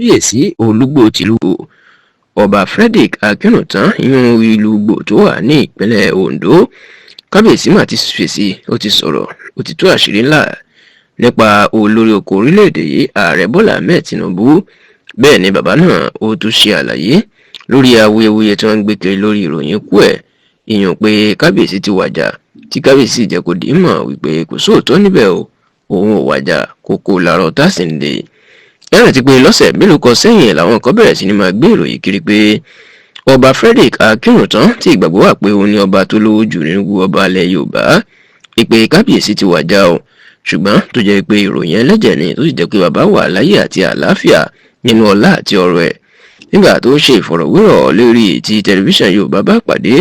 kábíyèsí olúgbò tìlúgbò ọba Frederick Akínrùntàn ìyún ìlúgbò tó wà ní ìpínlẹ̀ Ondo. Kábíyèsí mà ti fèsì, ó ti sọ̀rọ̀, ó ti tú àṣírí ńlá nípa olórí oko orílẹ̀-èdè yìí ààrẹ Bọ́lá Ahmed Tinubu. Bẹ́ẹ̀ ni bàbá náà ó tún ṣe àlàyé lórí awuyewuye tí wọ́n ń gbé kiri lórí ìròyìn ikú ẹ̀, ìyẹn pé kábíyèsí ti wàjà, tí kábíyèsí jẹ́ kó dì í mọ̀ wípé kò sóòótọ́ níbẹ̀ o, òun ò wàjà, kókó làárọ̀ tásìndé. Ẹ̀rìn ti pé lọ́sẹ̀ mélòó kan sẹ́yìn làwọn kan bẹ̀rẹ̀ sí ni máa gbé ìròyìn kiri pé ọba Frederick Akínrùntàn tí ìgbàgbọ́ wà pé òun ni ọba tó lówó jù nínú ọba ilẹ̀ Yorùbá, ìpè kábíyèsí ti wàjà o, ṣùgbọ́n tó jẹ́ pé ìròyìn ẹlẹ́jẹ̀ ni tó sì jẹ́ pé bàbá wà láyé àti àlàáfíà nínú ọlá àti ọrọ̀ ẹ̀. Nígbà tó ń ṣe ìfọ̀rọ̀wérọ̀ lórí ti tẹlifíṣàn Yorùbá bá pàdé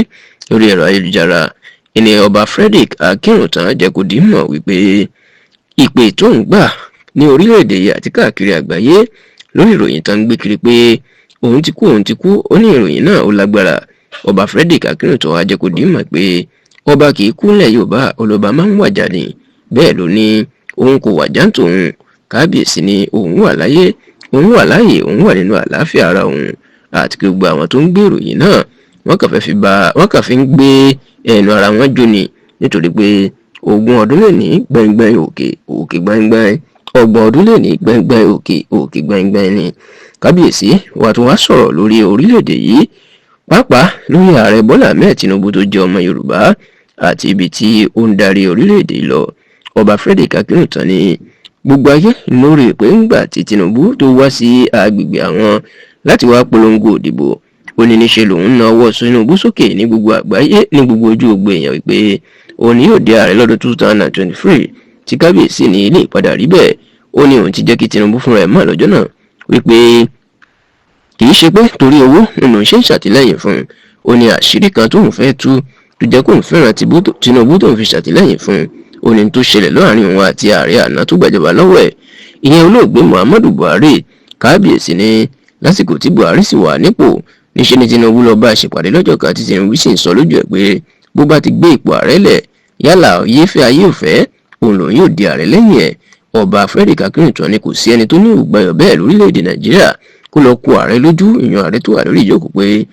lórí ẹ̀rọ ayélujára, ẹni ọba Frederick Akínrùntàn jẹ́ kó dì í mọ̀ wípé ìpè tó ń gbà ní orílẹ̀-èdè yìí àti káàkiri àgbáyé lórí ìròyìn tó ń gbé kiri pé òun ti kú, ó ní ìròyìn náà ó lágbára. Ọba Frederick Akínrùntàn wá jẹ́ kó dì í mọ̀ pé ọba kì í kú nílẹ̀ Yorùbá, olóba máa ń wàjà ni. Bẹ́ẹ̀ ló ní òun kò wàjà tòun, kábíyèsí ni òun wà láyé, òun wà láàyè, òun wà nínú àlàáfíà ara òun. Àti pé gbogbo àwọn tó ń gbé ìròyìn náà wọ́n kàn fi ń gbé ẹnu ara wọn jó ni, nítorí pé 20 ọdún lè ní gbẹ̀ngbẹ̀ng òkè gbẹ̀ngbẹ̀ng, 30 ọdún lè ní gbẹ̀ngbẹ̀ng òkè gbẹ̀ngbẹ̀ng ni. Kábíyèsí wà tó wá sọ̀rọ̀ lórí orílẹ̀-èdè yìí, pàápàá lórí ààrẹ Bọ́lá Ahmed Tinubu tó jẹ́ ọmọ Yorùbá àti ibi tí ó ń darí orílẹ̀-èdè lọ. Ọba Frederick Akínrùntàn ní gbogbo ayé lórí pé ńgbà tí Tinubu tó wá sí agbègbè àwọn láti wá polongo òdìbò, ó ní níṣe lòun na ọwọ́ Tinubu sókè ní gbogbo àgbáyé, ní gbogbo ojú ogbe èèyàn wípé òun ni yóò di ààrẹ lọ́dún 2023 tí kábíyèsí ní ilé ìpadà rí bẹ́ẹ̀. Ó ní òun ti jẹ́ kí Tinubu fúnra ẹ̀ mọ̀ lọ́jọ́ náà wípé kì í ṣe pé torí owó nínú ṣe ń ṣàtìlẹ́yìn fún un. Ó ní àṣírí kan tóun fẹ́ tú tó jẹ́ kóun fẹ́ràn Tinubu tóun fi ṣàtìlẹ́yìn fún un. Ó ní tó ṣẹlẹ̀ láàrin òun àti ààrẹ àná tó gbàjọba lọ́wọ́ ẹ̀, ìyẹn olóògbé Muhammadu Buhari. Kábíyèsí ní lásìkò tí Buhari sì wà nípò, níṣẹ́ ni Tinubu lọ bá ṣèpàdé lọ́jọ́ kan tí Tinubu sì ń sọ lójú ẹ̀ pé bó bá ti gbé ipò ààrẹ lẹ̀, yálà yé fẹ́ ayé ò fẹ́, òun lòun yóò di ààrẹ lẹ́yìn ẹ̀. Ọba Frederick Akínrùntàn ní kò sí ẹni tó ní ìgbàyọ̀ bẹ́ẹ̀ lórílẹ̀‐èdè Nàìjíríà kó lọ kó ààrẹ lójú, ìyàn ààrẹ tó wà lórí ìjókòó pé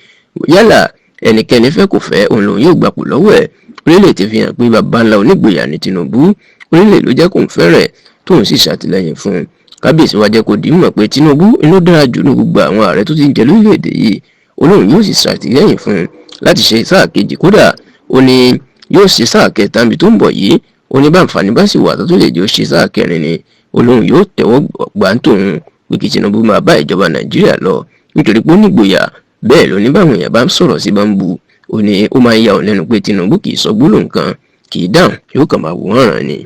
yálà ẹnikẹ́ni fẹ́ kò fẹ́, òun lòun yóò gbapò lọ́wọ́ ẹ̀. Orílẹ̀ ti fi hàn pé bàbá ńlá onígboyà ní Tinubu, orílẹ̀ ló jẹ́ kóun fẹ́rẹ̀ tóun sì ṣàtìlẹ́yìn fún un. Kábíyèsí wá jẹ́ kó dì í mọ̀ pé Tinubu inú dára jù ní gbogbo àwọn ààrẹ tó ti ń jẹ lórílẹ̀‐èdè yìí, olóhùn yóò sì ṣàtìlẹ́yìn fún un láti ṣe sáà kejì, kódà ó ní yóò ṣe sáà kẹta níbi tó ń bọ̀ yìí. Ó ní bá àǹfààní bá sì wà tó lè jẹ́ ó ṣe sáà kẹrin ni olóhùn yóò tẹ́wọ́ gbà ń tòun pé kí Tinubu máa bá ìjọba Nàìjíríà lọ, nítorí pé ó nígboyà. Bẹ́ẹ̀ ló ní báwọn èèyàn bá ń sọ̀rọ̀ sí bá ń bu, ó ní ó máa ń yà ọ́ lẹ́nu pé Tinubu kì í sọ gbólóhùn kan, kì í dáhùn, yóò kàn máa wò wọ́n ràn ni.